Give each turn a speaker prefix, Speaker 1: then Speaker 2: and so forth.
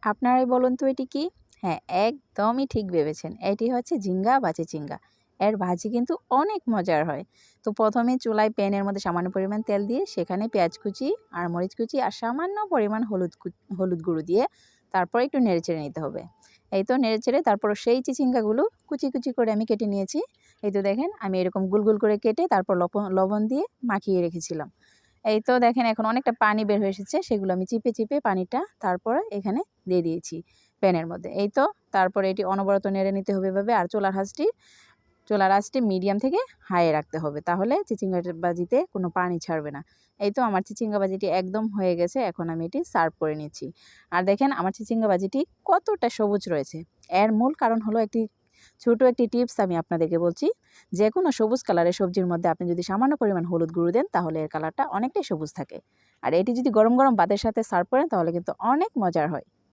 Speaker 1: আপনারাই বলুন তো এটি কি? হ্যাঁ, একদমই ঠিক ভেবেছেন। এটি হচ্ছে ঝিঙ্গা বা চিচিঙ্গা। এর ভাজি কিন্তু অনেক মজার হয়। তো ১ম এ চুলায় প্যানের মধ্যে সামান্য পরিমাণ তেল দিয়ে সেখানে পেঁয়াজ কুচি আর মরিচ কুচি আর সামান্য পরিমাণ হলুদ গুঁড়ো দিয়ে তারপর একটু নেড়েচেড়ে নিতে হবে। এই তো নেড়েচেড়ে তারপর সেই চিচিঙ্গাগুলো কুচি, কুচি করে আমি কেটে নিয়েছি। এই তো দেখেন আমি এরকম গোল, গোল করে কেটে তারপর লবণ দিয়ে মাখিয়ে রেখেছিলাম। এই তো দেখেন এখন অনেকটা পানি বের হয়ে এসেছে, সেগুলো আমি চিপে, চিপে পানিটা তারপরে এখানে দিয়ে দিয়েছি প্যানের মধ্যে। এই তো তারপরে এটি অনবরত নেড়ে নিতে হবে এভাবে, আর চুলার আঁচটি মিডিয়াম থেকে হাই এ রাখতে হবে। তাহলে চিচিঙ্গা বাজিতে কোনো পানি ছাড়বে না। এই তো আমার চিচিঙ্গা ভাজিটি একদম হয়ে গেছে। এখন আমি এটি সার্ভ করে নিচ্ছি। আর দেখেন আমার চিচিঙ্গা ভাজিটি কতটা সবুজ রয়েছে। এর মূল কারণ হলো ছোট একটি টিপস আমি আপনাদেরকে বলছি। যেকোনো সবুজ কালারের সবজির মধ্যে আপনি যদি সামান্য পরিমাণ হলুদ গুঁড়ো দেন তাহলে এর কালারটা অনেকটাই সবুজ থাকে। আর এটি যদি গরম, গরম ভাতের সাথে সার্ভ করেন তাহলে কিন্তু অনেক মজার হয়।